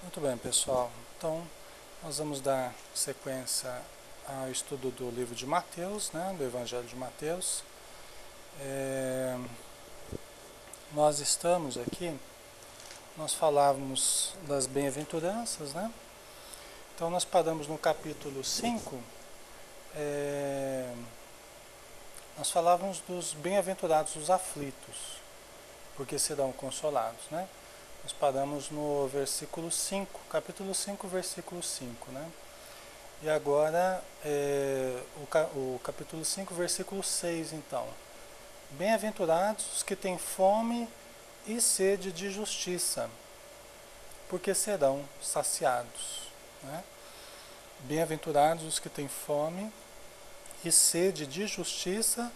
Muito bem, pessoal. Então, nós vamos dar sequência ao estudo do livro de Mateus, né, do Evangelho de Mateus. É, Nós estamos aqui, nós falávamos das bem-aventuranças, né? Então, nós paramos no capítulo 5. Nós falávamos dos bem-aventurados, os aflitos, porque serão consolados, né? Nós paramos no versículo 5, capítulo 5, versículo 5, né? E agora o capítulo 5, versículo 6, então. Bem-aventurados os que têm fome e sede de justiça, porque serão saciados, né? Bem-aventurados os que têm fome e sede de justiça,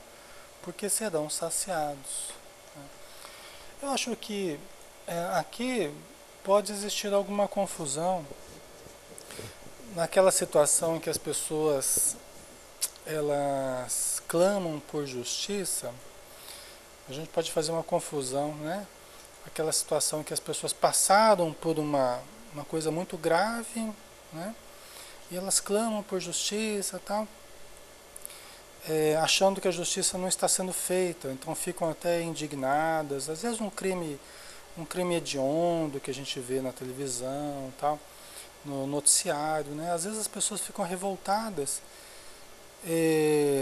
porque serão saciados. Eu acho que aqui pode existir alguma confusão naquela situação em que as pessoas elas clamam por justiça. A gente pode fazer uma confusão, né? Aquela situação em que as pessoas passaram por uma coisa muito grave, né? E elas clamam por justiça, tal, achando que a justiça não está sendo feita, então ficam até indignadas. Às vezes um crime hediondo que a gente vê na televisão, tal, no noticiário, né? Às vezes as pessoas ficam revoltadas,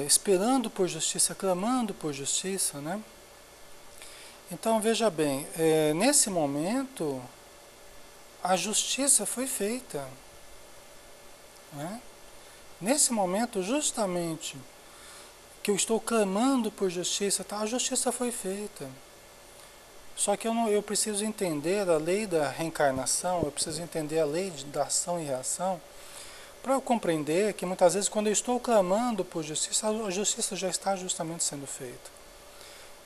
esperando por justiça, clamando por justiça, né? Então veja bem, nesse momento a justiça foi feita, né? Nesse momento, justamente que eu estou clamando por justiça, tá? A justiça foi feita. Só que eu preciso entender a lei da reencarnação, eu preciso entender a lei da ação e reação, para eu compreender que muitas vezes quando eu estou clamando por justiça, a justiça já está justamente sendo feita.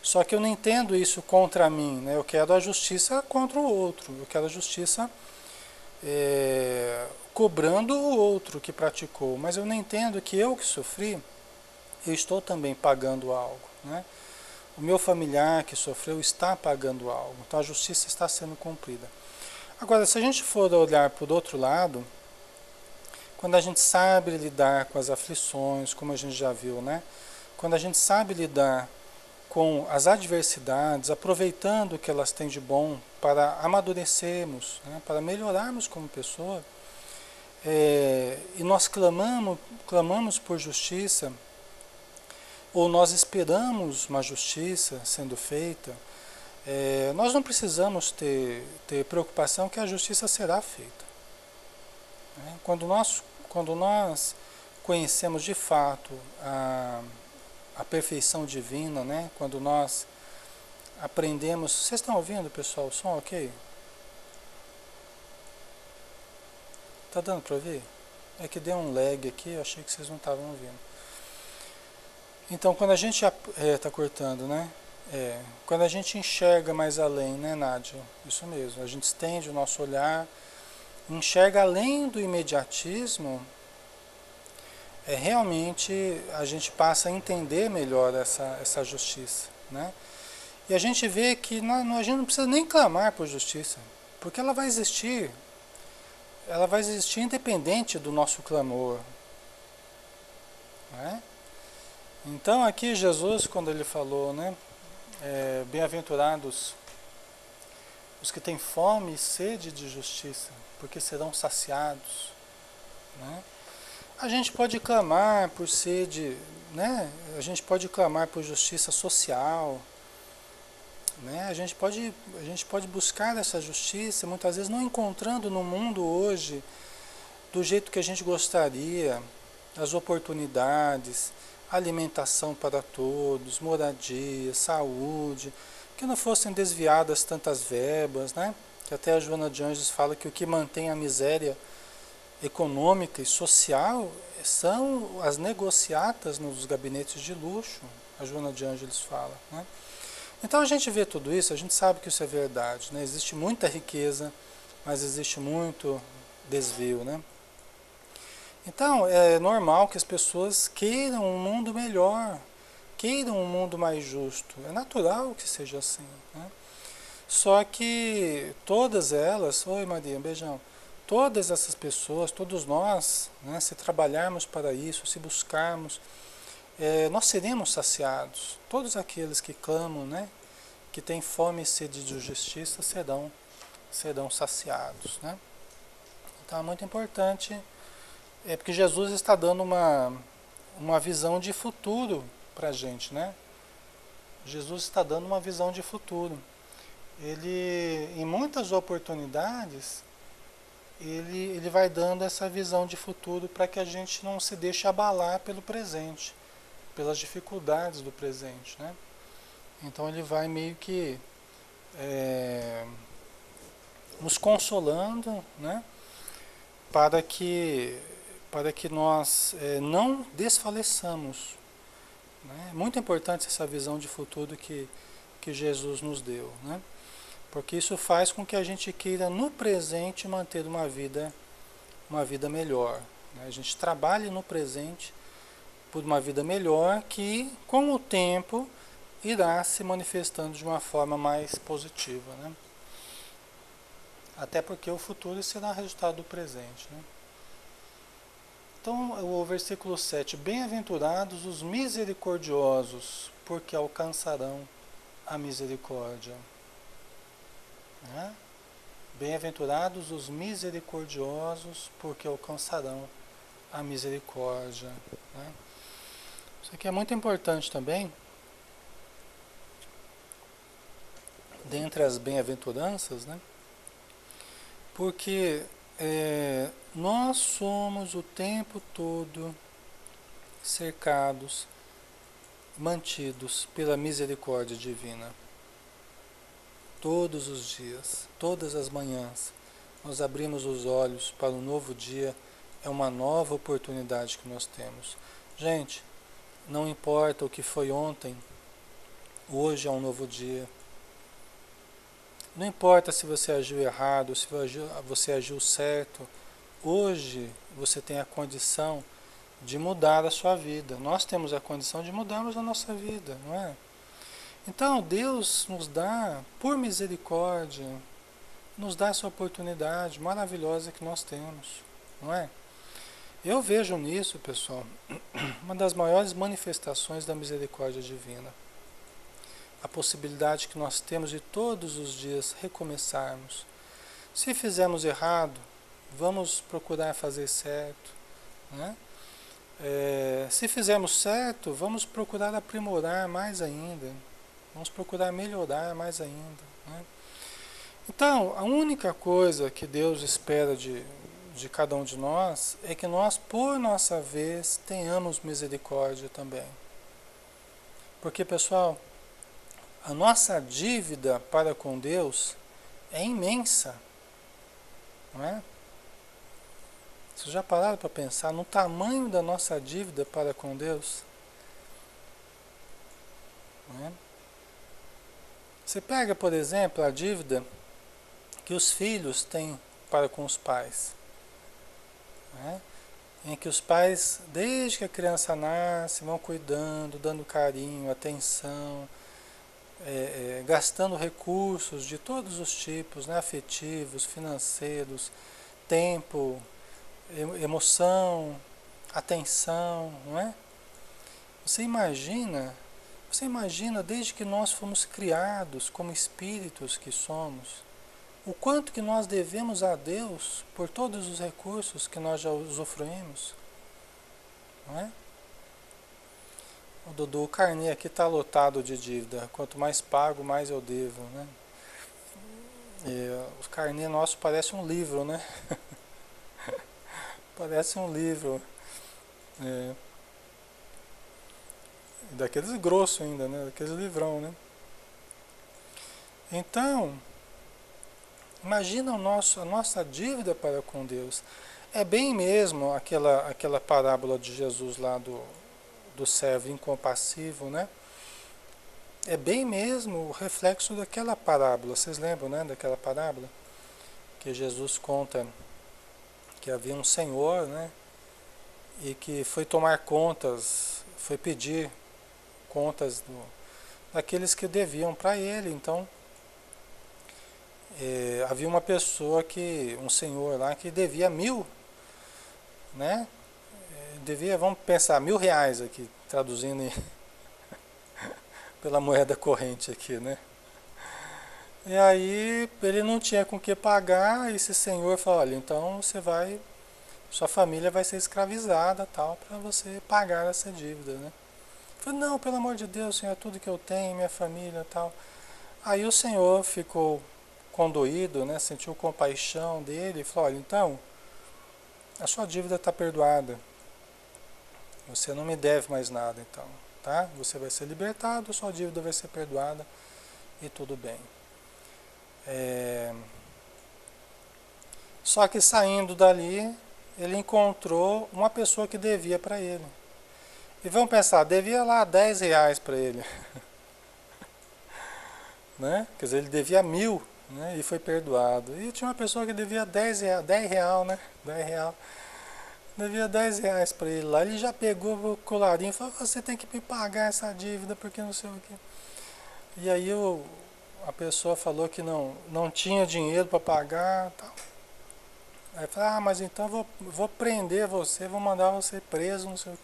Só que eu não entendo isso contra mim, né? Eu quero a justiça contra o outro, eu quero a justiça cobrando o outro que praticou, mas eu não entendo que eu que sofri, eu estou também pagando algo, né? O meu familiar que sofreu está pagando algo, então a justiça está sendo cumprida. Agora, se a gente for olhar por outro lado, quando a gente sabe lidar com as aflições, como a gente já viu, né? Quando a gente sabe lidar com as adversidades, aproveitando o que elas têm de bom para amadurecermos, né? Para melhorarmos como pessoa, e nós clamamos por justiça, ou nós esperamos uma justiça sendo feita, nós não precisamos ter preocupação que a justiça será feita, né? Quando nós conhecemos de fato a perfeição divina, né? Quando nós aprendemos... Vocês estão ouvindo, pessoal? O som ok? Tá dando para ouvir? É que deu um lag aqui, eu achei que vocês não estavam ouvindo. Então, quando a gente... tá cortando, né? Quando a gente enxerga mais além, né, Nádia? Isso mesmo, a gente estende o nosso olhar, enxerga além do imediatismo, realmente a gente passa a entender melhor essa justiça, né? E a gente vê que a gente não precisa nem clamar por justiça, porque ela vai existir independente do nosso clamor, né? Então aqui Jesus, quando ele falou, né, bem-aventurados os que têm fome e sede de justiça, porque serão saciados, né? A gente pode clamar por sede, né? A gente pode clamar por justiça social, né? A gente pode buscar essa justiça, muitas vezes não encontrando no mundo hoje do jeito que a gente gostaria, as oportunidades, alimentação para todos, moradia, saúde, que não fossem desviadas tantas verbas, né? Que até a Joana de Ângeles fala que o que mantém a miséria econômica e social são as negociatas nos gabinetes de luxo, a Joana de Ângeles fala, né? Então a gente vê tudo isso, a gente sabe que isso é verdade, né? Existe muita riqueza, mas existe muito desvio, né? Então é normal que as pessoas queiram um mundo melhor, queiram um mundo mais justo, é natural que seja assim, né? Só que todas elas, oi Maria, um beijão, todas essas pessoas, todos nós, né, se trabalharmos para isso, se buscarmos, nós seremos saciados. Todos aqueles que clamam, né, que têm fome e sede de justiça serão saciados, né? Então é muito importante, porque Jesus está dando uma visão de futuro para a gente, né? Jesus está dando uma visão de futuro. Ele, em muitas oportunidades, ele vai dando essa visão de futuro para que a gente não se deixe abalar pelo presente, pelas dificuldades do presente, né? Então ele vai meio que nos consolando, né? Para que nós não desfaleçamos, né? É muito importante essa visão de futuro que Jesus nos deu, né? Porque isso faz com que a gente queira no presente manter uma vida melhor, né? A gente trabalhe no presente por uma vida melhor que com o tempo irá se manifestando de uma forma mais positiva, né? Até porque o futuro será resultado do presente, né? Então, o versículo 7, bem-aventurados os misericordiosos, porque alcançarão a misericórdia. Né? Bem-aventurados os misericordiosos, porque alcançarão a misericórdia. Né? Isso aqui é muito importante também. Dentre as bem-aventuranças, né? Porque nós somos o tempo todo cercados, mantidos pela misericórdia divina. Todos os dias, todas as manhãs, nós abrimos os olhos para um novo dia, é uma nova oportunidade que nós temos. Gente, não importa o que foi ontem, hoje é um novo dia. Não importa se você agiu errado, se você agiu certo, hoje você tem a condição de mudar a sua vida. Nós temos a condição de mudarmos a nossa vida, não é? Então Deus nos dá, por misericórdia, nos dá essa oportunidade maravilhosa que nós temos, não é? Eu vejo nisso, pessoal, uma das maiores manifestações da misericórdia divina. A possibilidade que nós temos de todos os dias recomeçarmos. Se fizermos errado, vamos procurar fazer certo, né? Se fizermos certo, vamos procurar aprimorar mais ainda, vamos procurar melhorar mais ainda, né? Então, a única coisa que Deus espera de cada um de nós é que nós, por nossa vez, tenhamos misericórdia também. Porque, pessoal, a nossa dívida para com Deus é imensa, não é? Vocês já pararam para pensar no tamanho da nossa dívida para com Deus? Não é? Você pega, por exemplo, a dívida que os filhos têm para com os pais, não é? Em que os pais, desde que a criança nasce, vão cuidando, dando carinho, atenção, gastando recursos de todos os tipos, né, afetivos, financeiros, tempo, emoção, atenção, não é? Você imagina desde que nós fomos criados como espíritos que somos, o quanto que nós devemos a Deus por todos os recursos que nós já usufruímos, não é? O carnê aqui está lotado de dívida. Quanto mais pago, mais eu devo, né? O carnê nosso parece um livro, né? Parece um livro. Daqueles grossos ainda, né? Daqueles livrão, né? Então, imagina a nossa dívida para com Deus. É bem mesmo aquela parábola de Jesus lá do servo incompassivo, né? É bem mesmo o reflexo daquela parábola. Vocês lembram, né, daquela parábola? Que Jesus conta que havia um senhor, né? E que foi tomar contas, foi pedir contas daqueles que deviam para ele. Então, havia uma pessoa um senhor lá que devia 1.000, né? Devia, vamos pensar, R$ 1.000 aqui, traduzindo pela moeda corrente aqui, né? E aí ele não tinha com que pagar, e esse senhor falou, olha, então sua família vai ser escravizada, tal, para você pagar essa dívida, né? Eu falei, não, pelo amor de Deus, senhor, é tudo que eu tenho, minha família, tal. Aí o senhor ficou condoído, né? Sentiu compaixão dele e falou, olha, então, a sua dívida está perdoada. Você não me deve mais nada, então, tá? Você vai ser libertado, sua dívida vai ser perdoada e tudo bem. Só que saindo dali, ele encontrou uma pessoa que devia para ele. E vamos pensar, devia lá R$ 10 para ele, né? Quer dizer, ele devia 1.000, né? E foi perdoado. E tinha uma pessoa que devia R$ 10, né? R$ 10. Devia R$ 10 para ele lá. Ele já pegou o colarinho e falou, você tem que me pagar essa dívida, porque não sei o quê. E aí a pessoa falou que não tinha dinheiro para pagar, tal. Aí falou, mas então vou prender você, vou mandar você preso, não sei o quê.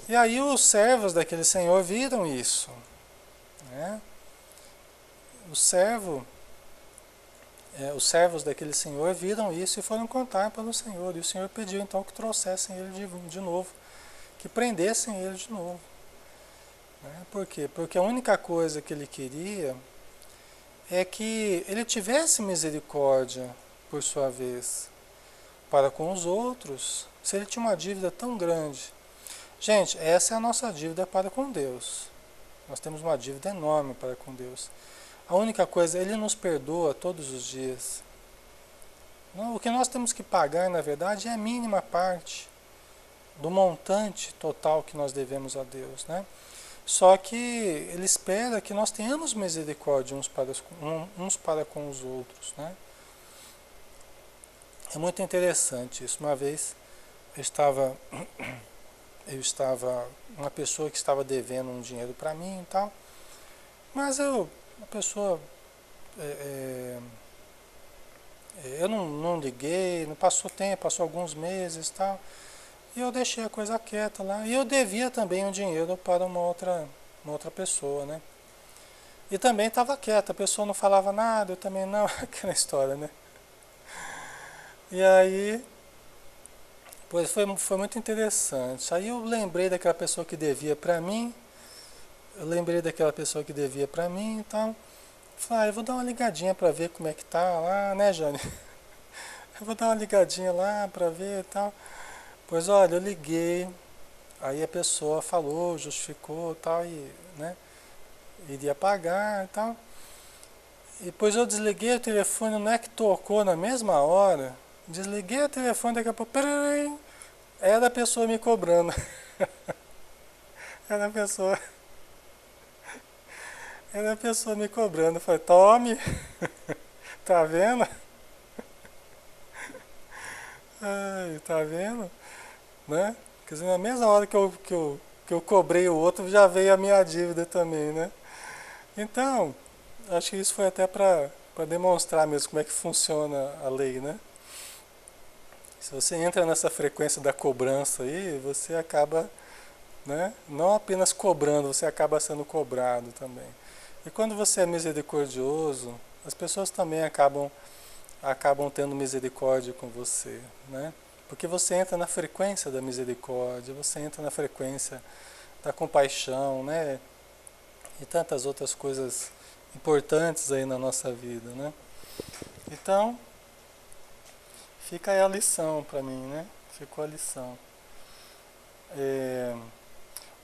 E aí os servos daquele senhor viram isso, né? Os servos daquele senhor viram isso e foram contar para o senhor. E o senhor pediu então que trouxessem ele de novo, que prendessem ele de novo. Né? Por quê? Porque a única coisa que ele queria é que ele tivesse misericórdia, por sua vez, para com os outros, se ele tinha uma dívida tão grande. Gente, essa é a nossa dívida para com Deus. Nós temos uma dívida enorme para com Deus. A única coisa, Ele nos perdoa todos os dias. O que nós temos que pagar, na verdade, é a mínima parte do montante total que nós devemos a Deus, né? Só que Ele espera que nós tenhamos misericórdia uns para com os outros, né? É muito interessante isso. Uma vez eu estava uma pessoa que estava devendo um dinheiro para mim e tal, mas a pessoa, eu não liguei, não passou tempo, passou alguns meses e tal, e eu deixei a coisa quieta lá, e eu devia também um dinheiro para uma outra pessoa, né? E também estava quieta, a pessoa não falava nada, eu também não, aquela história, né? E aí, pois foi muito interessante. Aí eu lembrei daquela pessoa que devia para mim, e tal. Falei, eu vou dar uma ligadinha para ver como é que tá lá, né, Jane? Eu vou dar uma ligadinha lá para ver e tal. Pois olha, eu liguei, aí a pessoa falou, justificou e tal, e, né, iria pagar e tal. E depois eu desliguei o telefone, não é que tocou na mesma hora. Desliguei o telefone, daqui a pouco, peraí, era a pessoa me cobrando. Era a pessoa, era a pessoa me cobrando. Eu falei, tome, tá vendo? Ai, tá vendo? Né? Quer dizer, na mesma hora que eu cobrei o outro, já veio a minha dívida também, né? Então, acho que isso foi até para demonstrar mesmo como é que funciona a lei, né? Se você entra nessa frequência da cobrança aí, você acaba, né, não apenas cobrando, você acaba sendo cobrado também. E quando você é misericordioso, as pessoas também acabam tendo misericórdia com você, né? Porque você entra na frequência da misericórdia, você entra na frequência da compaixão, né? E tantas outras coisas importantes aí na nossa vida, né? Então, fica aí a lição para mim, né? Ficou a lição.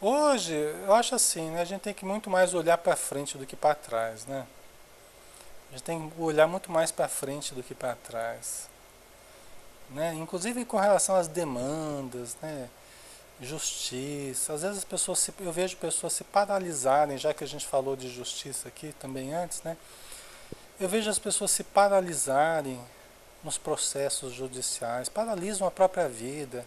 Hoje, eu acho assim, né? A gente tem que muito mais olhar para frente do que para trás, né? A gente tem que olhar muito mais para frente do que para trás, né? Inclusive com relação às demandas, né? Justiça. Às vezes eu vejo pessoas se paralisarem, já que a gente falou de justiça aqui também antes, né? Eu vejo as pessoas se paralisarem nos processos judiciais, paralisam a própria vida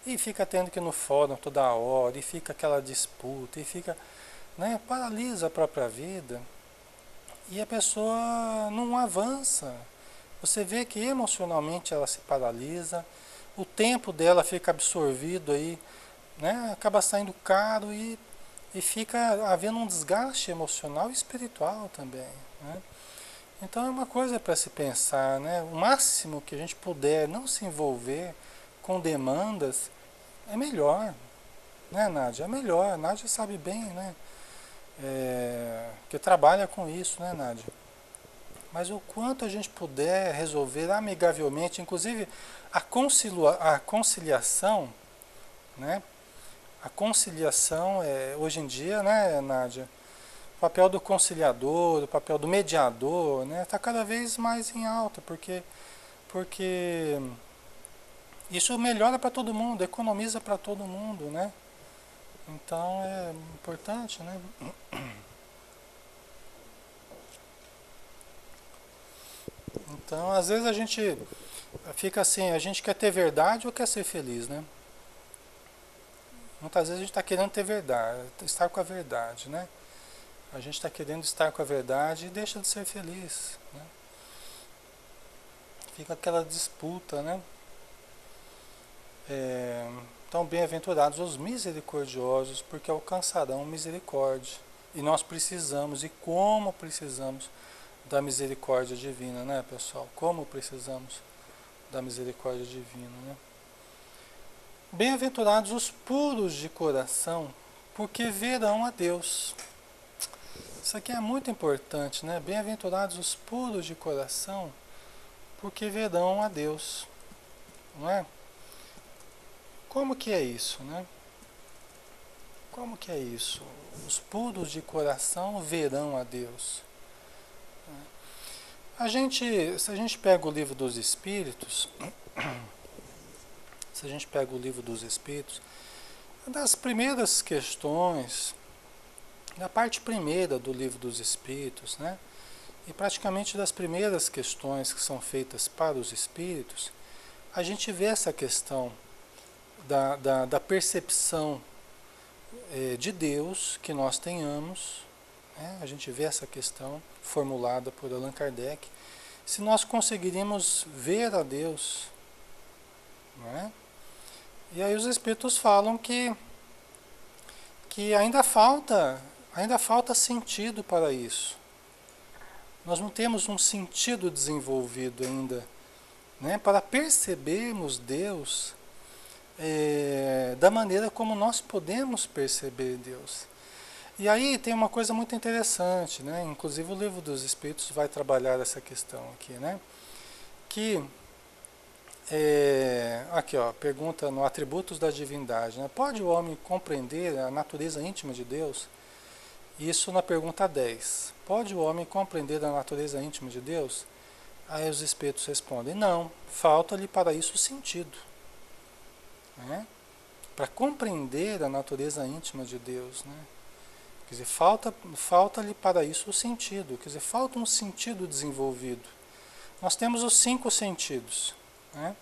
e fica tendo que ir no fórum toda hora, e fica aquela disputa, e fica, né? Paralisa a própria vida e a pessoa não avança. Você vê que emocionalmente ela se paralisa, o tempo dela fica absorvido aí, né? Acaba saindo caro e fica havendo um desgaste emocional e espiritual também, né? Então é uma coisa para se pensar, né? O máximo que a gente puder não se envolver com demandas é melhor, né, Nádia? É melhor. A Nádia sabe bem, né? Que trabalha com isso, né, Nádia? Mas o quanto a gente puder resolver amigavelmente, inclusive a conciliação, né? A conciliação hoje em dia, né, Nádia? O papel do conciliador, o papel do mediador, né, está cada vez mais em alta, porque isso melhora para todo mundo, economiza para todo mundo, né? Então é importante, né? Então, às vezes a gente fica assim, a gente quer ter verdade ou quer ser feliz, né? Muitas vezes a gente está querendo ter verdade, estar com a verdade, né? A gente está querendo estar com a verdade e deixa de ser feliz, né? Fica aquela disputa, né? Então, bem-aventurados os misericordiosos, porque alcançarão misericórdia. E nós precisamos, e como precisamos da misericórdia divina, né, pessoal? Como precisamos da misericórdia divina, né? Bem-aventurados os puros de coração, porque verão a Deus. Isso aqui é muito importante, né? Bem-aventurados os puros de coração, porque verão a Deus, não é? Como que é isso, né? Como que é isso? Os puros de coração verão a Deus. Se a gente pega o livro dos Espíritos, se a gente pega o livro dos Espíritos, das primeiras questões, da parte primeira do livro dos Espíritos, né? E praticamente das primeiras questões que são feitas para os Espíritos, a gente vê essa questão da percepção de Deus que nós tenhamos, né? A gente vê essa questão formulada por Allan Kardec, se nós conseguiríamos ver a Deus, não é? E aí os Espíritos falam que ainda falta sentido para isso. Nós não temos um sentido desenvolvido ainda, né, para percebermos Deus da maneira como nós podemos perceber Deus. E aí tem uma coisa muito interessante, né? Inclusive o Livro dos Espíritos vai trabalhar essa questão aqui, né? Que aqui, ó, pergunta no Atributos da Divindade, né? Pode o homem compreender a natureza íntima de Deus? Isso na pergunta 10. Pode o homem compreender a natureza íntima de Deus? Aí os Espíritos respondem: não, falta-lhe para isso o sentido, né? Para compreender a natureza íntima de Deus, né? Quer dizer, falta-lhe para isso o sentido, quer dizer, falta um sentido desenvolvido. Nós temos os 5 sentidos, né?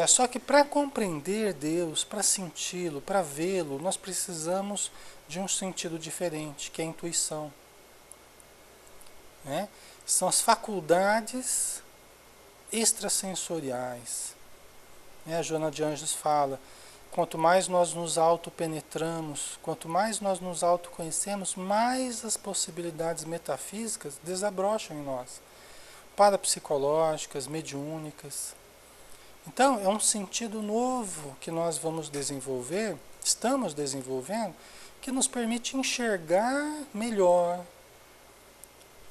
Só que para compreender Deus, para senti-lo, para vê-lo, nós precisamos de um sentido diferente, que é a intuição, né? São as faculdades extrasensoriais, né? A Joana de Ângeles fala: quanto mais nós nos autopenetramos, quanto mais nós nos autoconhecemos, mais as possibilidades metafísicas desabrocham em nós, parapsicológicas, mediúnicas. Então, é um sentido novo que nós vamos desenvolver, estamos desenvolvendo, que nos permite enxergar melhor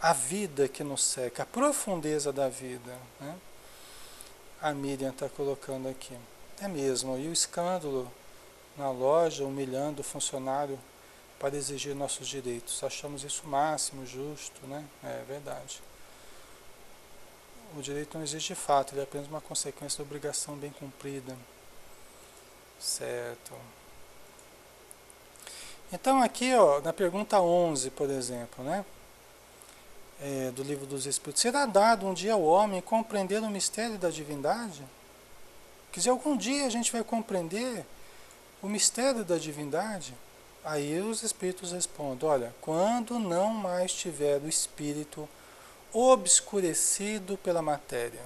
a vida que nos cerca, a profundeza da vida, né? A Miriam está colocando aqui. É mesmo, e o escândalo na loja humilhando o funcionário para exigir nossos direitos. Achamos isso o máximo, justo, né? É verdade. O direito não existe de fato, ele é apenas uma consequência da obrigação bem cumprida. Certo. Então aqui, ó, na pergunta 11, por exemplo, né? Do Livro dos Espíritos: será dado um dia ao homem compreender o mistério da divindade? Quer dizer, algum dia a gente vai compreender o mistério da divindade, Aí os espíritos respondem, olha, quando não mais tiver o espírito obscurecido pela matéria,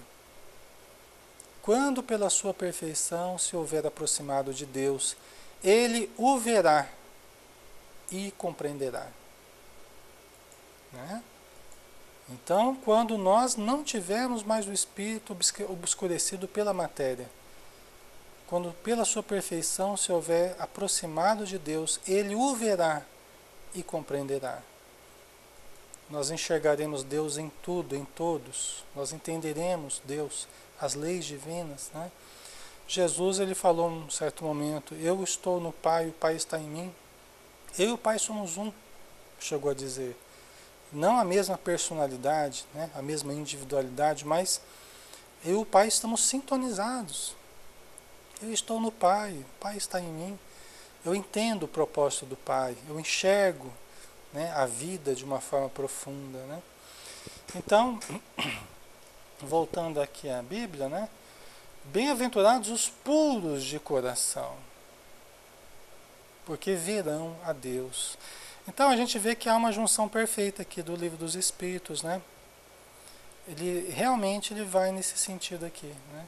quando pela sua perfeição se houver aproximado de Deus, ele o verá e compreenderá. Né? Então, quando nós não tivermos mais o espírito obscurecido pela matéria, quando pela sua perfeição se houver aproximado de Deus, ele o verá e compreenderá. Nós enxergaremos Deus em tudo, em todos. Nós entenderemos Deus, as leis divinas. Né? Jesus ele falou num certo momento, eu estou no Pai, o Pai está em mim. Eu e o Pai somos um, chegou a dizer. Não a mesma personalidade, né? A mesma individualidade, mas eu e o Pai estamos sintonizados. Eu estou no Pai, o Pai está em mim. Eu entendo o propósito do Pai, eu enxergo, né, a vida de uma forma profunda. Né? Então, voltando aqui à Bíblia, né? Bem-aventurados os puros de coração, porque verão a Deus. Então a gente vê que há uma junção perfeita aqui do Livro dos Espíritos, né? Ele realmente ele vai nesse sentido aqui, né?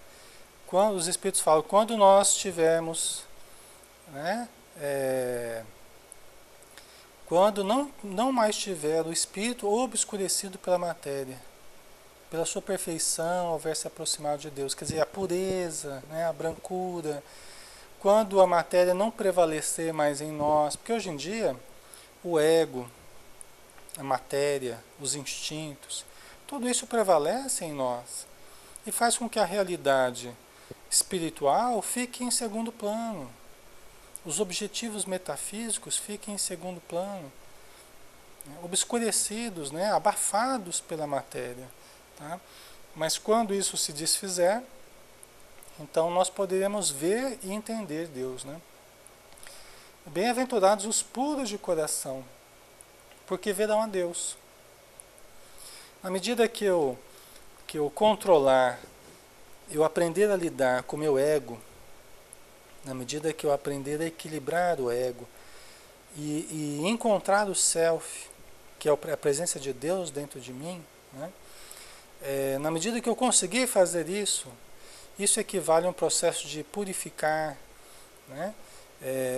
Quando os Espíritos falam, quando nós tivermos, né? Quando não mais tiver o Espírito obscurecido pela matéria, pela sua perfeição, houver se aproximado de Deus, quer dizer, a pureza, né? A brancura, quando a matéria não prevalecer mais em nós, porque hoje em dia o ego, a matéria, os instintos, tudo isso prevalece em nós e faz com que a realidade espiritual fique em segundo plano. Os objetivos metafísicos fiquem em segundo plano, né? Obscurecidos, né? Abafados pela matéria. Tá? Mas quando isso se desfizer, então nós poderemos ver e entender Deus. Né? Bem-aventurados os puros de coração, porque verão a Deus. Na medida que eu controlar, eu aprender a lidar com o meu ego, na medida que eu aprender a equilibrar o ego e encontrar o self, que é a presença de Deus dentro de mim, né? Na medida que eu conseguir fazer isso, isso equivale a um processo de purificar, né?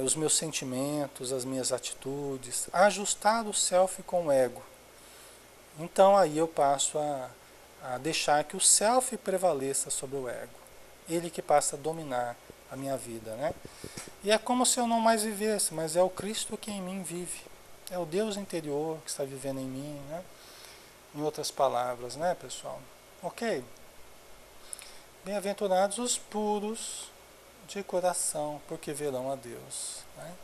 Os meus sentimentos, as minhas atitudes, ajustar o self com o ego. Então aí eu passo a deixar que o self prevaleça sobre o ego. Ele que passa a dominar a minha vida, né? E é como se eu não mais vivesse, mas é o Cristo que em mim vive. É o Deus interior que está vivendo em mim, né? Em outras palavras, né, pessoal? Ok? Bem-aventurados os puros de coração, porque verão a Deus. Né?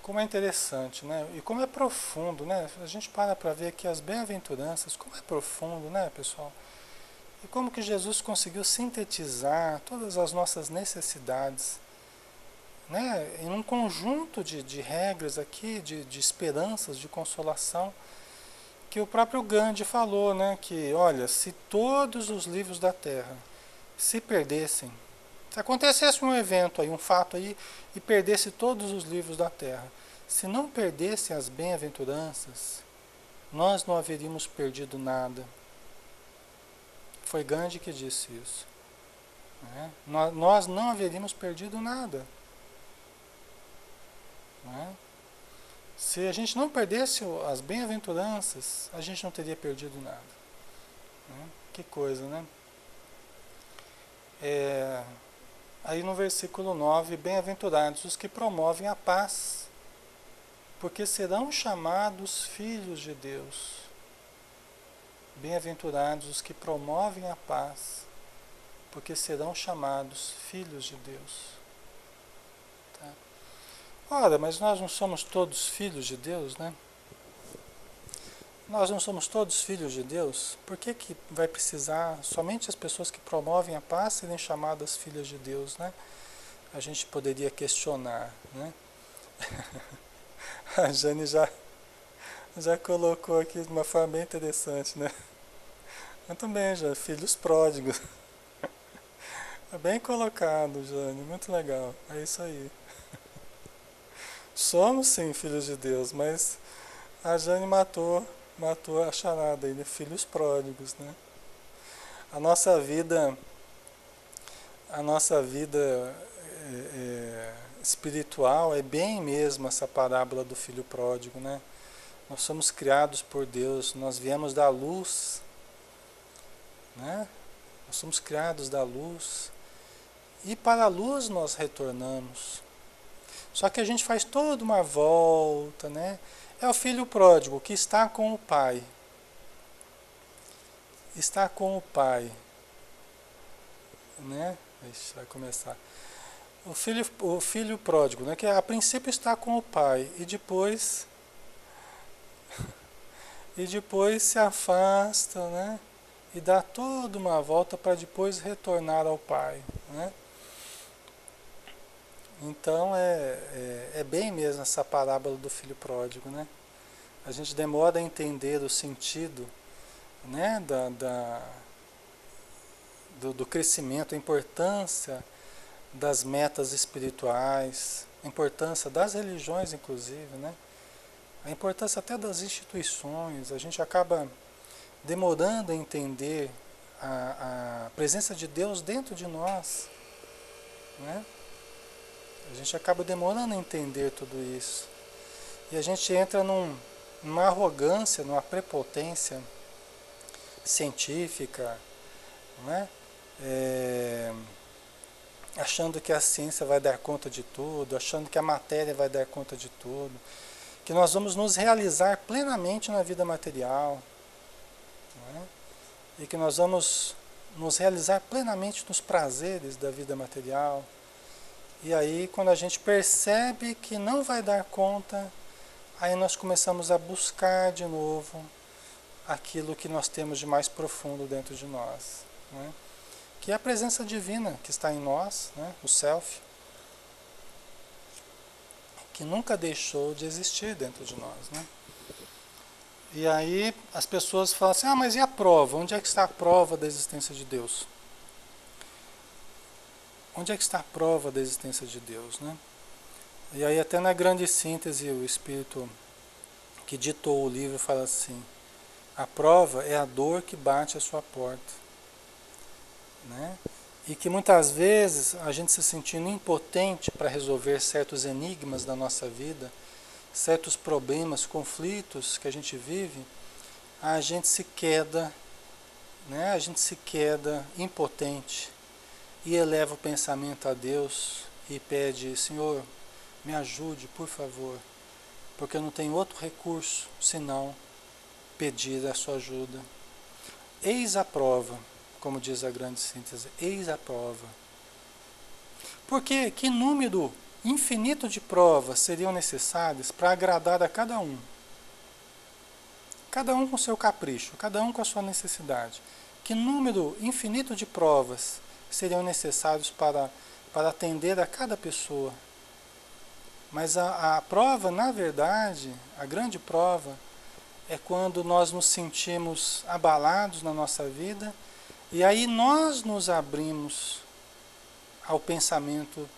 Como é interessante, né? E como é profundo, né? A gente para ver que as bem-aventuranças, como é profundo, né, pessoal? E como que Jesus conseguiu sintetizar todas as nossas necessidades, né? Em um conjunto de regras aqui, de esperanças, de consolação, que o próprio Gandhi falou, né? Que, olha, se todos os livros da Terra se perdessem, se acontecesse um evento aí, um fato aí, e perdesse todos os livros da Terra, se não perdessem as bem-aventuranças, nós não haveríamos perdido nada. Foi Gandhi que disse isso. Né? Nós não haveríamos perdido nada. Né? Se a gente não perdesse as bem-aventuranças, a gente não teria perdido nada. Né? Que coisa, né? Aí no versículo 9, bem-aventurados os que promovem a paz, porque serão chamados filhos de Deus. Bem-aventurados os que promovem a paz, porque serão chamados filhos de Deus. Tá? Ora, mas nós não somos todos filhos de Deus, né? Nós não somos todos filhos de Deus? Por que vai precisar somente as pessoas que promovem a paz serem chamadas filhas de Deus, né? A gente poderia questionar, né? A Jane já colocou aqui de uma forma bem interessante, né? Muito bem, já, filhos pródigos. Bem colocado, Jane, muito legal. É isso aí. Somos sim filhos de Deus, mas a Jane matou a charada aí, né? Filhos pródigos, né? A nossa vida, a nossa vida espiritual é bem mesmo essa parábola do filho pródigo, né? Nós somos criados por Deus, nós viemos da luz, né? Nós somos criados da luz e para a luz nós retornamos. Só que a gente faz toda uma volta, né? É o filho pródigo que está com o pai. Está com o pai, né? Ixi, vai começar. O filho pródigo, né? Que a princípio está com o pai e depois se afasta, né? E dá toda uma volta para depois retornar ao pai, né? Então é bem mesmo essa parábola do filho pródigo, né? A gente demora a entender o sentido, né, do crescimento, a importância das metas espirituais, a importância das religiões, inclusive, né? A importância até das instituições. A gente acaba demorando a entender a presença de Deus dentro de nós, né? A gente acaba demorando a entender tudo isso. E a gente entra numa arrogância, numa prepotência científica, né? Achando que a ciência vai dar conta de tudo, achando que a matéria vai dar conta de tudo, que nós vamos nos realizar plenamente na vida material, né? E que nós vamos nos realizar plenamente nos prazeres da vida material. E aí, quando a gente percebe que não vai dar conta, aí nós começamos a buscar de novo aquilo que nós temos de mais profundo dentro de nós, né? Que é a presença divina que está em nós, né? O Self, que nunca deixou de existir dentro de nós, né? E aí as pessoas falam assim, mas e a prova? Onde é que está a prova da existência de Deus? Onde é que está a prova da existência de Deus, né? E aí até na grande síntese o Espírito que ditou o livro fala assim, a prova é a dor que bate à sua porta, né? E que muitas vezes a gente se sentindo impotente para resolver certos enigmas da nossa vida, certos problemas, conflitos que a gente vive, a gente se queda, né? A gente se queda impotente e eleva o pensamento a Deus e pede, Senhor, me ajude, por favor, porque eu não tenho outro recurso senão pedir a sua ajuda. Eis a prova, como diz a grande síntese, eis a prova. Porque que número infinito de provas seriam necessárias para agradar a cada um? Cada um com seu capricho, cada um com a sua necessidade. Que número infinito de provas seriam necessários para atender a cada pessoa? Mas a prova, na verdade, a grande prova, é quando nós nos sentimos abalados na nossa vida e aí nós nos abrimos ao pensamento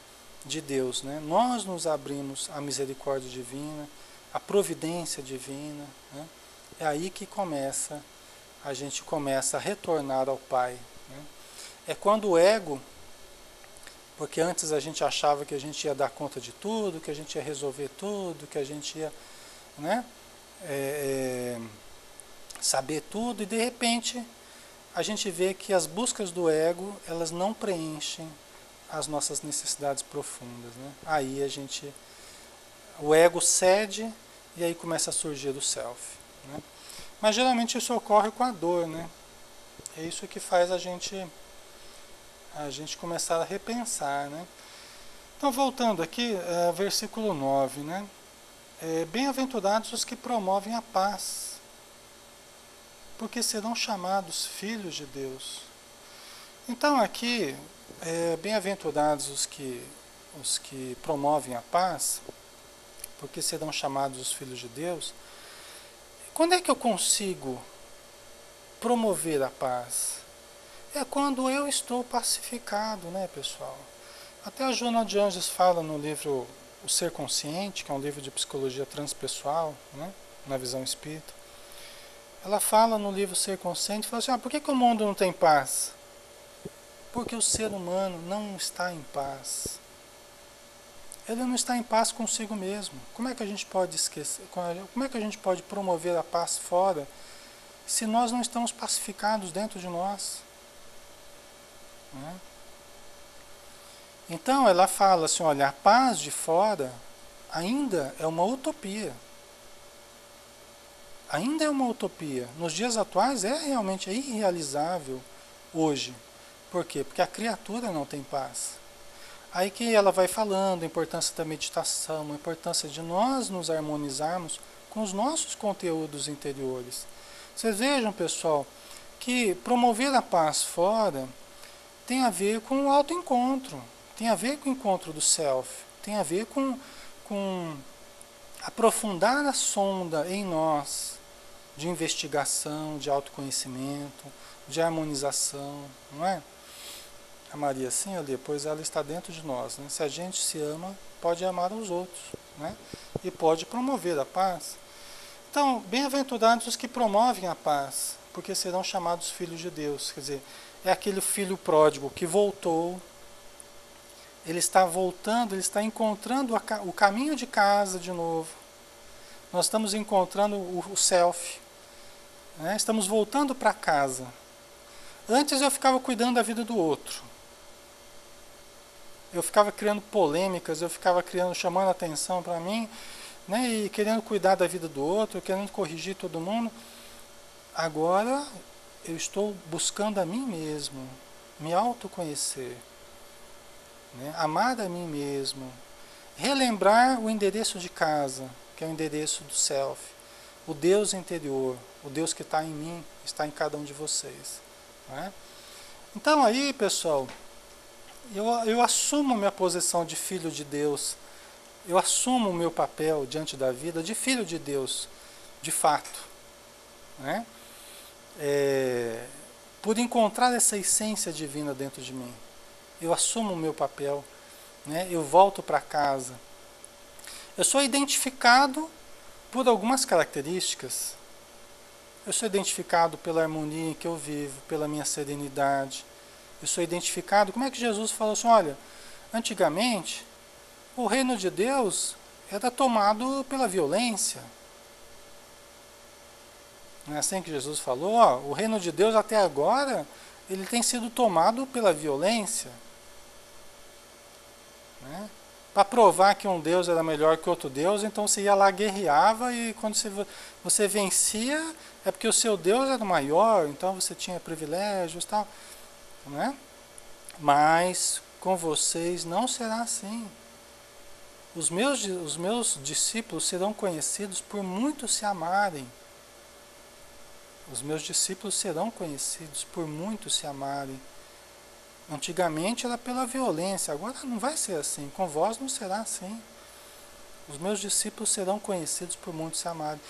de Deus, né? Nós nos abrimos à misericórdia divina, à providência divina, né? É aí que a gente começa a retornar ao Pai, né? É quando o ego, porque antes a gente achava que a gente ia dar conta de tudo, que a gente ia resolver tudo, que a gente ia, né, saber tudo, e de repente a gente vê que as buscas do ego, elas não preenchem as nossas necessidades profundas, né? Aí o ego cede e aí começa a surgir o self, né? Mas geralmente isso ocorre com a dor, né? É isso que faz a gente começar a repensar, né? Então, voltando aqui, versículo 9, né? Bem-aventurados os que promovem a paz, porque serão chamados filhos de Deus. Então, aqui, bem-aventurados os que promovem a paz, porque serão chamados os filhos de Deus. Quando é que eu consigo promover a paz? É quando eu estou pacificado, né, pessoal? Até a Joana de Anjos fala no livro O Ser Consciente, que é um livro de psicologia transpessoal, né, na visão espírita. Ela fala no livro Ser Consciente, fala assim, por que o mundo não tem paz? Porque o ser humano não está em paz. Ele não está em paz consigo mesmo. Como é que a gente pode esquecer? Como é que a gente pode promover a paz fora se nós não estamos pacificados dentro de nós? Né? Então ela fala assim, olha, a paz de fora ainda é uma utopia. Ainda é uma utopia. Nos dias atuais realmente irrealizável hoje. Por quê? Porque a criatura não tem paz. Aí que ela vai falando a importância da meditação, a importância de nós nos harmonizarmos com os nossos conteúdos interiores. Vocês vejam, pessoal, que promover a paz fora tem a ver com o autoencontro, tem a ver com o encontro do self, tem a ver com aprofundar a sonda em nós de investigação, de autoconhecimento, de harmonização, não é? A Maria, sim, ali, pois ela está dentro de nós. Né? Se a gente se ama, pode amar os outros, né? E pode promover a paz. Então, bem-aventurados os que promovem a paz, porque serão chamados filhos de Deus. Quer dizer, é aquele filho pródigo que voltou, ele está voltando, ele está encontrando o caminho de casa de novo. Nós estamos encontrando o self, né? Estamos voltando para casa. Antes eu ficava cuidando da vida do outro. Eu ficava criando polêmicas, eu ficava chamando atenção para mim, né, e querendo cuidar da vida do outro, querendo corrigir todo mundo. Agora eu estou buscando a mim mesmo, me autoconhecer, né, amar a mim mesmo, relembrar o endereço de casa, que é o endereço do self, o Deus interior, o Deus que está em mim, está em cada um de vocês. Né? Então aí, pessoal, eu assumo minha posição de filho de Deus, eu assumo o meu papel diante da vida de filho de Deus, de fato. Né? Por encontrar essa essência divina dentro de mim. Eu assumo o meu papel, né? Eu volto para casa. Eu sou identificado por algumas características. Eu sou identificado pela harmonia em que eu vivo, pela minha serenidade. Eu sou identificado, como é que Jesus falou assim, olha, antigamente o reino de Deus era tomado pela violência. Não é assim que Jesus falou? Ó, o reino de Deus até agora, ele tem sido tomado pela violência. Né? Para provar que um Deus era melhor que outro Deus, então você ia lá, guerreava, e quando você vencia, é porque o seu Deus era maior, então você tinha privilégios e tal. Né? Mas com vocês não será assim. Os meus discípulos serão conhecidos por muito se amarem. Os meus discípulos serão conhecidos por muito se amarem. Antigamente era pela violência, agora não vai ser assim. Com vós não será assim. Os meus discípulos serão conhecidos por muito se amarem.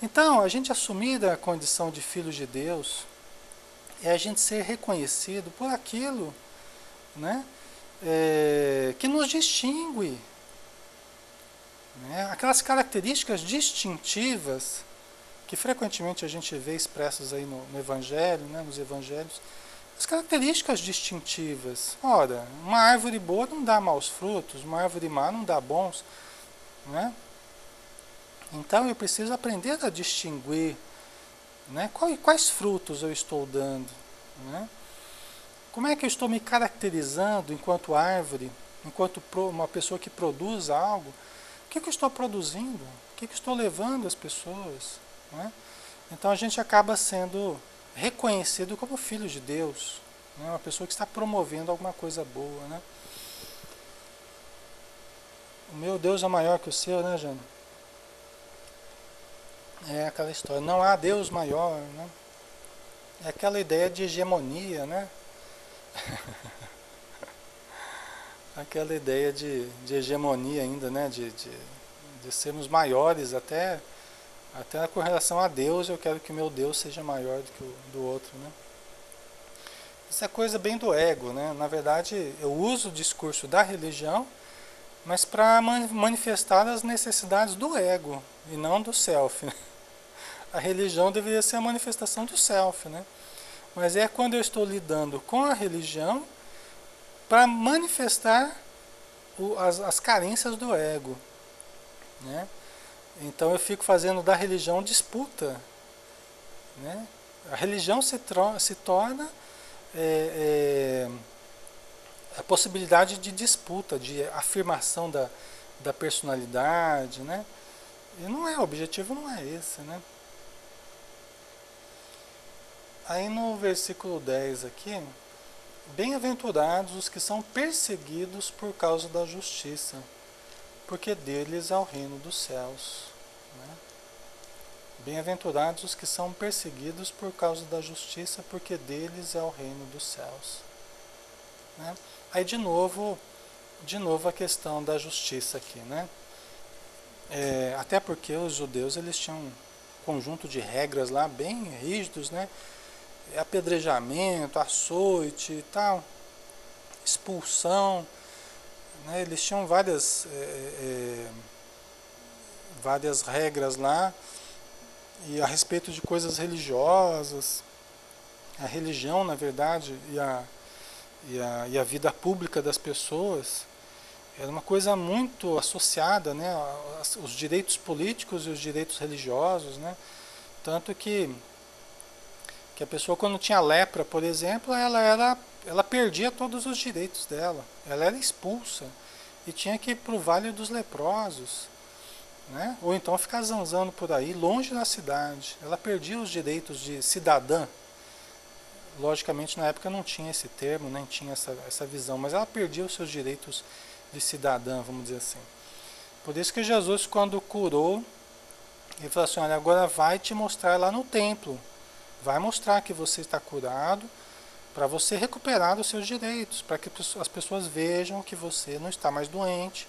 Então, a gente assumir a condição de filhos de Deus é a gente ser reconhecido por aquilo, né, que nos distingue. Né, aquelas características distintivas que frequentemente a gente vê expressas aí no Evangelho, né, nos Evangelhos, as características distintivas. Ora, uma árvore boa não dá maus frutos, uma árvore má não dá bons. Né? Então eu preciso aprender a distinguir, né, quais frutos eu estou dando. Né? Como é que eu estou me caracterizando enquanto árvore, enquanto uma pessoa que produz algo? O que eu estou produzindo? O que eu estou levando às pessoas? Né? Então a gente acaba sendo reconhecido como filho de Deus, né? Uma pessoa que está promovendo alguma coisa boa. Né? O meu Deus é maior que o seu, né, Jana? É aquela história, não há Deus maior. Né? É aquela ideia de hegemonia, né? Aquela ideia de hegemonia ainda, né? De sermos maiores até com relação a Deus. Eu quero que o meu Deus seja maior do que o do outro, né? Isso é coisa bem do ego, né? Na verdade, eu uso o discurso da religião, mas para manifestar as necessidades do ego e não do self, né? A religião deveria ser a manifestação do self, né? Mas é quando eu estou lidando com a religião para manifestar as carências do ego, né? Então eu fico fazendo da religião disputa, né? A religião se torna é, a possibilidade de disputa, de afirmação da personalidade, né? E não é, o objetivo não é esse, né? Aí no versículo 10 aqui, bem-aventurados os que são perseguidos por causa da justiça, porque deles é o reino dos céus. Né? Bem-aventurados os que são perseguidos por causa da justiça, porque deles é o reino dos céus. Né? Aí de novo a questão da justiça aqui, né? Até porque os judeus eles tinham um conjunto de regras lá bem rígidos, né? Apedrejamento, açoite e tal, expulsão, né? Eles tinham várias regras lá, e a respeito de coisas religiosas, a religião, na verdade, e a vida pública das pessoas era uma coisa muito associada, né? Os direitos políticos e os direitos religiosos, né? Tanto que a pessoa, quando tinha lepra, por exemplo, ela perdia todos os direitos dela. Ela era expulsa e tinha que ir para o Vale dos Leprosos, né? Ou então ficar zanzando por aí, longe da cidade. Ela perdia os direitos de cidadã. Logicamente, na época não tinha esse termo, nem tinha essa visão, mas ela perdia os seus direitos de cidadã, vamos dizer assim. Por isso que Jesus, quando curou, ele falou assim, olha, agora vai te mostrar lá no templo. Vai mostrar que você está curado, para você recuperar os seus direitos, para que as pessoas vejam que você não está mais doente.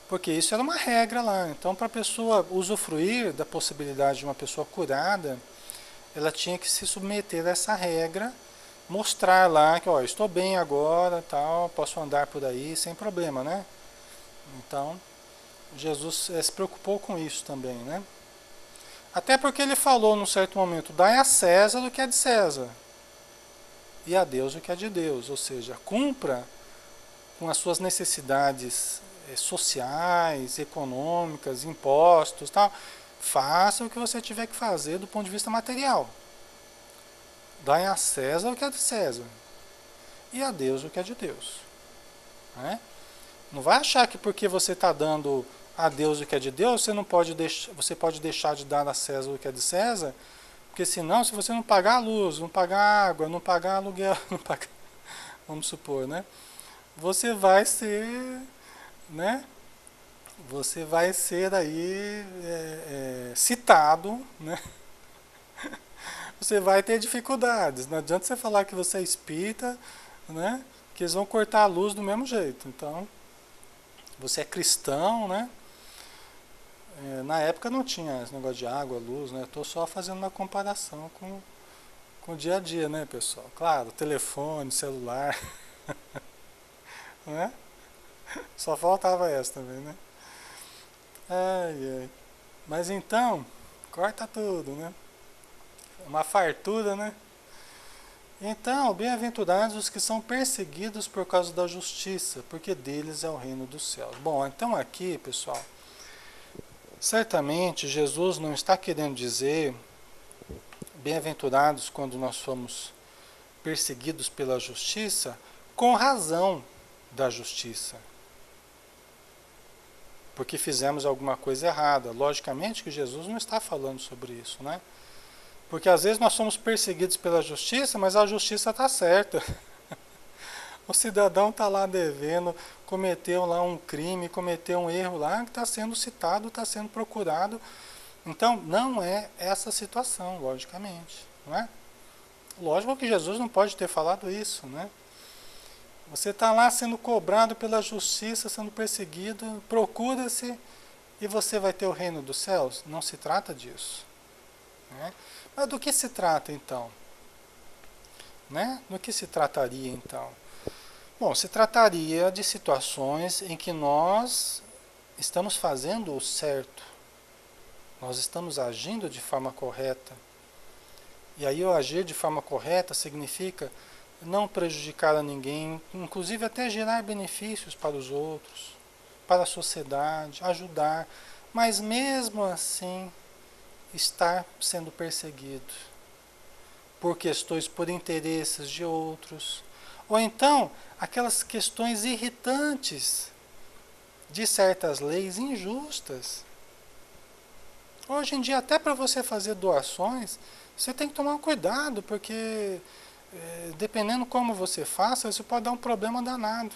Porque isso era uma regra lá. Então, para a pessoa usufruir da possibilidade de uma pessoa curada, ela tinha que se submeter a essa regra, mostrar lá que, ó, estou bem agora, tal, posso andar por aí sem problema, né? Então, Jesus se preocupou com isso também, né? Até porque ele falou num certo momento, dai a César o que é de César e a Deus o que é de Deus, ou seja, cumpra com as suas necessidades sociais, econômicas, impostos, tal. Faça o que você tiver que fazer do ponto de vista material. Dai a César o que é de César e a Deus o que é de Deus. Né? Não vai achar que porque você está dando a Deus o que é de Deus, você pode deixar de dar a César o que é de César, porque senão, se você não pagar a luz, não pagar a água, não pagar aluguel, não pagar, vamos supor, né? Você vai ser, né? Você vai ser aí citado, né? Você vai ter dificuldades. Não adianta você falar que você é espírita, né? Que eles vão cortar a luz do mesmo jeito. Então, você é cristão, né? Na época não tinha esse negócio de água, luz, né? Estou só fazendo uma comparação com o dia a dia, né, pessoal? Claro, telefone, celular, né? Só faltava essa também, né? Ai, ai. Mas então, corta tudo, né? Uma fartura, né? Então, bem-aventurados os que são perseguidos por causa da justiça, porque deles é o reino dos céus. Bom, então aqui, pessoal, certamente Jesus não está querendo dizer bem-aventurados quando nós somos perseguidos pela justiça com razão da justiça, porque fizemos alguma coisa errada. Logicamente que Jesus não está falando sobre isso, né? Porque às vezes nós somos perseguidos pela justiça, mas a justiça está certa. O cidadão está lá devendo, cometeu lá um crime, cometeu um erro lá, que está sendo citado, está sendo procurado. Então, não é essa situação, logicamente. Não é? Lógico que Jesus não pode ter falado isso, né? Você está lá sendo cobrado pela justiça, sendo perseguido, procura-se e você vai ter o reino dos céus? Não se trata disso. Né? Mas do que se trata então? né? Do que se trataria então? Bom, se trataria de situações em que nós estamos fazendo o certo, nós estamos agindo de forma correta. E aí o agir de forma correta significa não prejudicar a ninguém, inclusive até gerar benefícios para os outros, para a sociedade, ajudar, mas mesmo assim estar sendo perseguido por questões, por interesses de outros, ou então aquelas questões irritantes de certas leis injustas. Hoje em dia, até para você fazer doações, você tem que tomar cuidado, porque dependendo como você faça, você pode dar um problema danado.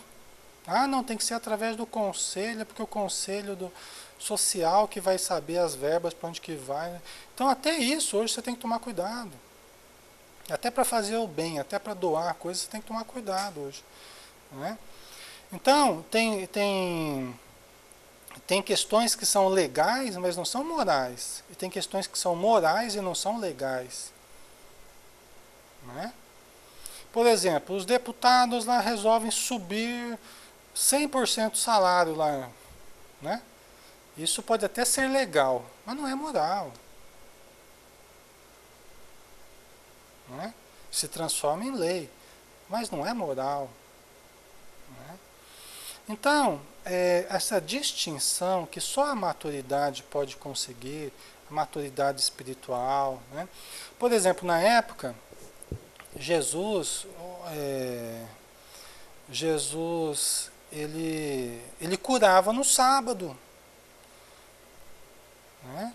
Ah, não, tem que ser através do conselho, porque o conselho do social que vai saber as verbas para onde que vai. Então, até isso, hoje você tem que tomar cuidado. Até para fazer o bem, até para doar coisas, você tem que tomar cuidado hoje. Né? Então, tem questões que são legais, mas não são morais. E tem questões que são morais e não são legais. Né? Por exemplo, os deputados lá resolvem subir 100% o salário lá. Né? Isso pode até ser legal, mas não é moral. Né? Se transforma em lei, mas não é moral. Né? Então, essa distinção que só a maturidade pode conseguir, a maturidade espiritual. Né? Por exemplo, na época, Jesus, ele curava no sábado. Né?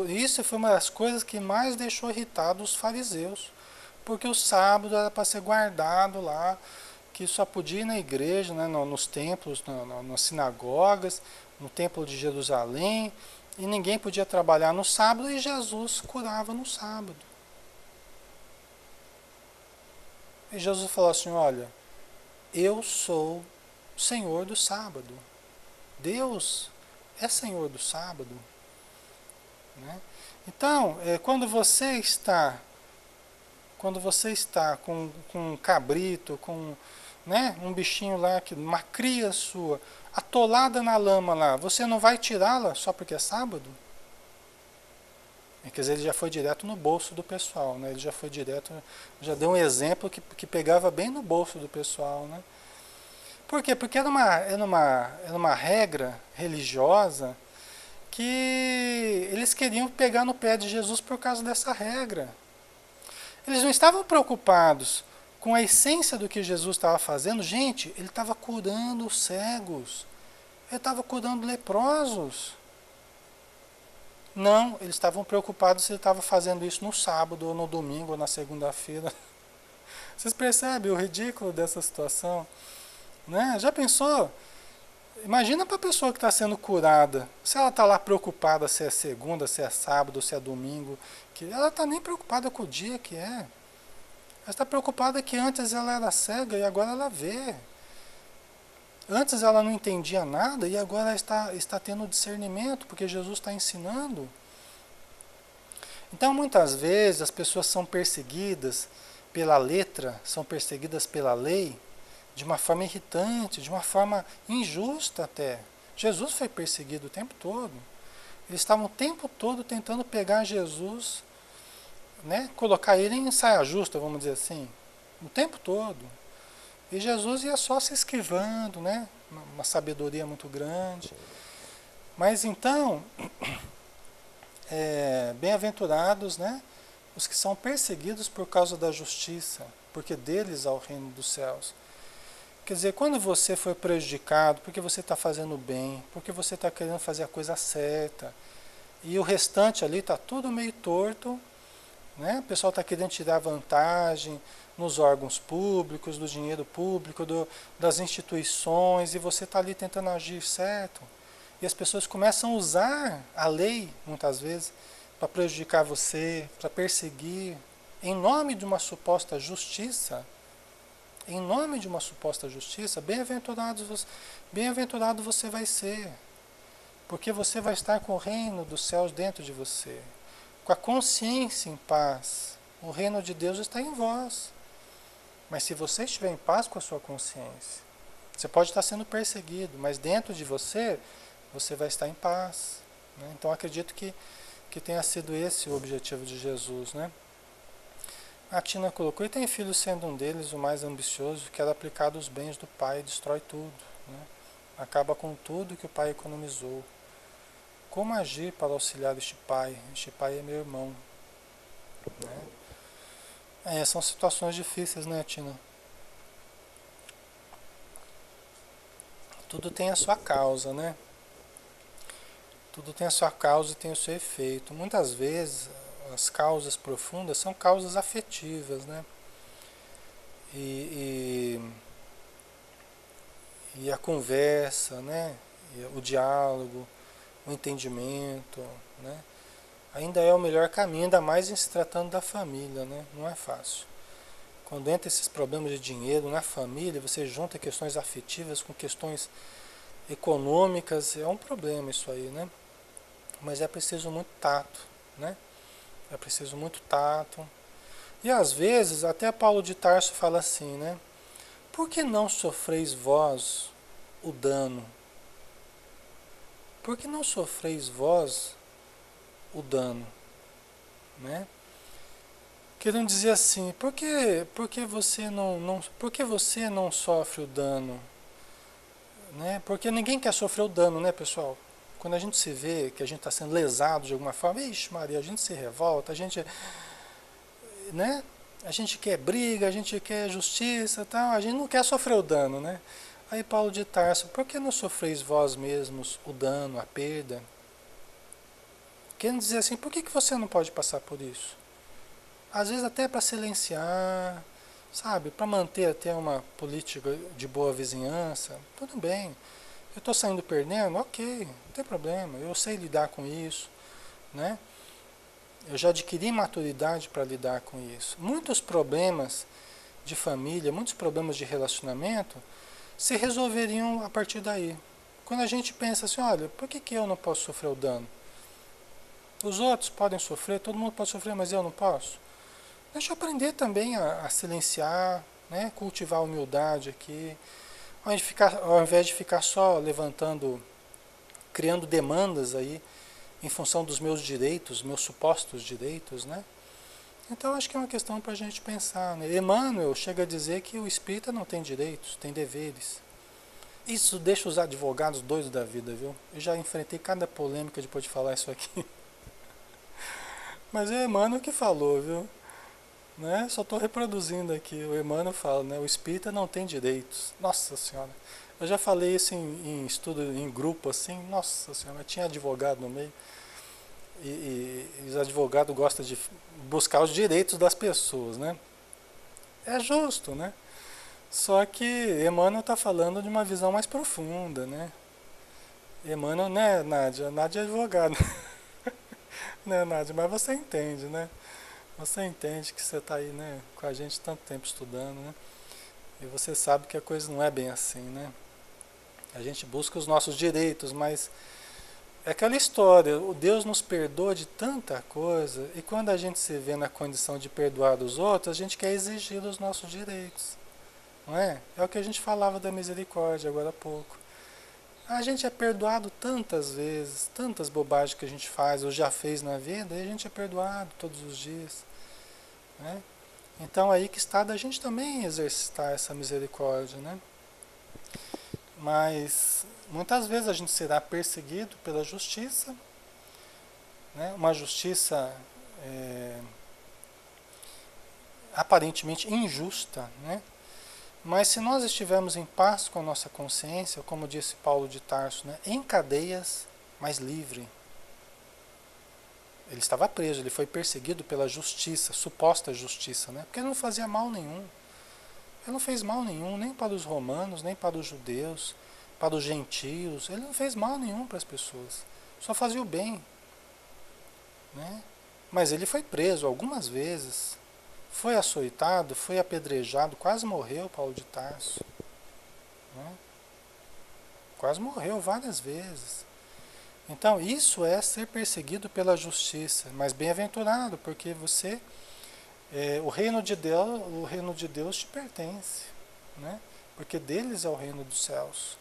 Isso foi uma das coisas que mais deixou irritado os fariseus, porque o sábado era para ser guardado lá, que só podia ir na igreja, né, nos templos, nas sinagogas, no templo de Jerusalém, e ninguém podia trabalhar no sábado, e Jesus curava no sábado. E Jesus falou assim, olha, eu sou Senhor do sábado. Deus é Senhor do sábado. Né? Então, quando você está com um cabrito, com, né, um bichinho lá, uma cria sua, atolada na lama lá, você não vai tirá-la só porque é sábado? Quer dizer, ele já foi direto no bolso do pessoal, né? Ele já foi direto, já deu um exemplo que pegava bem no bolso do pessoal, né? Por quê? Porque era uma regra religiosa que eles queriam pegar no pé de Jesus por causa dessa regra. Eles não estavam preocupados com a essência do que Jesus estava fazendo. Gente, ele estava curando cegos. Ele estava curando leprosos. Não, eles estavam preocupados se ele estava fazendo isso no sábado, ou no domingo, ou na segunda-feira. Vocês percebem o ridículo dessa situação? Né? Já pensou? Imagina para a pessoa que está sendo curada, se ela está lá preocupada se é segunda, se é sábado, se é domingo, que ela está nem preocupada com o dia que é. Ela está preocupada que antes ela era cega e agora ela vê. Antes ela não entendia nada e agora ela está tendo discernimento, porque Jesus está ensinando. Então muitas vezes as pessoas são perseguidas pela letra, são perseguidas pela lei, de uma forma irritante, de uma forma injusta até. Jesus foi perseguido o tempo todo. Eles estavam o tempo todo tentando pegar Jesus, né, colocar ele em saia justa, vamos dizer assim, o tempo todo. E Jesus ia só se esquivando, né, uma sabedoria muito grande. Mas então, bem-aventurados, né, os que são perseguidos por causa da justiça, porque deles há o reino dos céus. Quer dizer, quando você foi prejudicado, porque você está fazendo bem, porque você está querendo fazer a coisa certa, e o restante ali está tudo meio torto, né? O pessoal está querendo tirar vantagem nos órgãos públicos, do dinheiro público, das instituições, e você está ali tentando agir certo. E as pessoas começam a usar a lei, muitas vezes, para prejudicar você, para perseguir, em nome de uma suposta justiça. Em nome de uma suposta justiça, bem-aventurado você vai ser, porque você vai estar com o reino dos céus dentro de você, com a consciência em paz. O reino de Deus está em vós. Mas se você estiver em paz com a sua consciência, você pode estar sendo perseguido, mas dentro de você, você vai estar em paz. Né? Então acredito que tenha sido esse o objetivo de Jesus. Né? A Tina colocou, e tem filhos sendo um deles, o mais ambicioso, que era aplicado os bens do pai e destrói tudo. Né? Acaba com tudo que o pai economizou. Como agir para auxiliar este pai? Este pai é meu irmão. Né? São situações difíceis, né, Tina? Tudo tem a sua causa, né? Tudo tem a sua causa e tem o seu efeito. Muitas vezes, as causas profundas são causas afetivas, né? E, e a conversa, né? E o diálogo, o entendimento, né? Ainda é o melhor caminho, ainda mais em se tratando da família, né? Não é fácil. Quando entra esses problemas de dinheiro na família, você junta questões afetivas com questões econômicas, é um problema isso aí, né? Mas é preciso muito tato, né? É preciso muito tato. E às vezes, até Paulo de Tarso fala assim, né? Por que não sofreis vós o dano? Por que não sofreis vós o dano? Né? Querendo dizer assim, por que você não sofre o dano? Né? Porque ninguém quer sofrer o dano, né, pessoal? Quando a gente se vê que a gente está sendo lesado de alguma forma, ixi Maria, a gente se revolta, a gente, né? A gente quer briga, a gente quer justiça, tal, a gente não quer sofrer o dano, né? Aí Paulo de Tarso, por que não sofreis vós mesmos o dano, a perda? Querendo dizer assim, por que você não pode passar por isso? Às vezes até para silenciar, sabe? Para manter até uma política de boa vizinhança, tudo bem. Eu estou saindo perdendo, ok, não tem problema, eu sei lidar com isso, né? Eu já adquiri maturidade para lidar com isso. Muitos problemas de família, muitos problemas de relacionamento se resolveriam a partir daí. Quando a gente pensa assim, olha, por que eu não posso sofrer o dano? Os outros podem sofrer, todo mundo pode sofrer, mas eu não posso. Deixa eu aprender também a silenciar, né? Cultivar a humildade aqui. Ao invés de ficar só levantando, criando demandas aí em função dos meus direitos, meus supostos direitos, né? Então acho que é uma questão para a gente pensar, né? Emmanuel chega a dizer que o espírita não tem direitos, tem deveres. Isso deixa os advogados doidos da vida, viu? Eu já enfrentei cada polêmica depois de falar isso aqui. Mas é o Emmanuel que falou, viu? Né? Só estou reproduzindo aqui. O Emmanuel fala, né? O espírita não tem direitos. Nossa Senhora. Eu já falei isso em estudo, em grupo, assim. Nossa Senhora, tinha advogado no meio. E os advogados gostam de buscar os direitos das pessoas, né? É justo, né? Só que Emmanuel está falando de uma visão mais profunda, né? Emmanuel, né, Nádia? Nádia é advogada. Né, Nádia? Mas você entende, né? Você entende que você está aí, né, com a gente tanto tempo estudando, né? E você sabe que a coisa não é bem assim, né? A gente busca os nossos direitos, mas é aquela história, o Deus nos perdoa de tanta coisa, e quando a gente se vê na condição de perdoar os outros, a gente quer exigir os nossos direitos, não é? É o que a gente falava da misericórdia agora há pouco. A gente é perdoado tantas vezes, tantas bobagens que a gente faz ou já fez na vida, e a gente é perdoado todos os dias, né? Então aí que está da gente também exercitar essa misericórdia, né? Mas muitas vezes a gente será perseguido pela justiça, né? Uma justiça aparentemente injusta, né? Mas se nós estivermos em paz com a nossa consciência, como disse Paulo de Tarso, né? Em cadeias, mas livre. Ele estava preso, ele foi perseguido pela justiça, suposta justiça, né? Porque ele não fazia mal nenhum. Ele não fez mal nenhum, nem para os romanos, nem para os judeus, para os gentios. Ele não fez mal nenhum para as pessoas. Só fazia o bem, né? Mas ele foi preso algumas vezes. Foi açoitado, foi apedrejado, quase morreu Paulo de Tarso. Né? Quase morreu várias vezes. Então isso é ser perseguido pela justiça. Mas bem-aventurado, porque você O reino de Deus te pertence, né? Porque deles é o reino dos céus.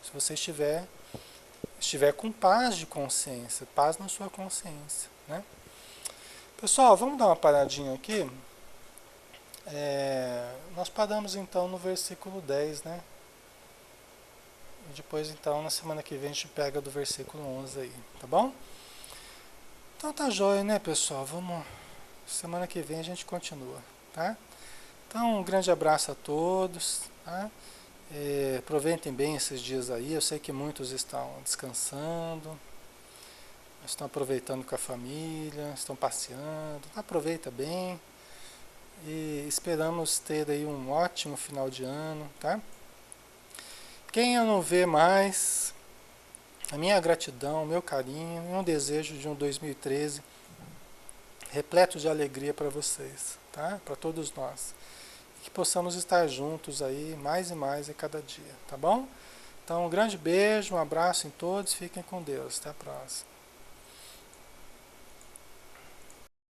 Se você estiver com paz de consciência, paz na sua consciência, né? Pessoal, vamos dar uma paradinha aqui. Nós paramos então no versículo 10, né? E depois então na semana que vem a gente pega do versículo 11 aí, tá bom? Então tá jóia, né, pessoal? Vamos. Semana que vem a gente continua, tá? Então um grande abraço a todos, tá? Aproveitem bem esses dias aí. Eu sei que muitos estão descansando, estão aproveitando com a família, estão passeando. Aproveita bem e esperamos ter aí um ótimo final de ano, tá? Quem eu não vê mais, a minha gratidão, o meu carinho e um desejo de um 2013 repleto de alegria para vocês, tá? Para todos nós. E que possamos estar juntos aí mais e mais a cada dia, tá bom? Então, um grande beijo, um abraço em todos, fiquem com Deus. Até a próxima.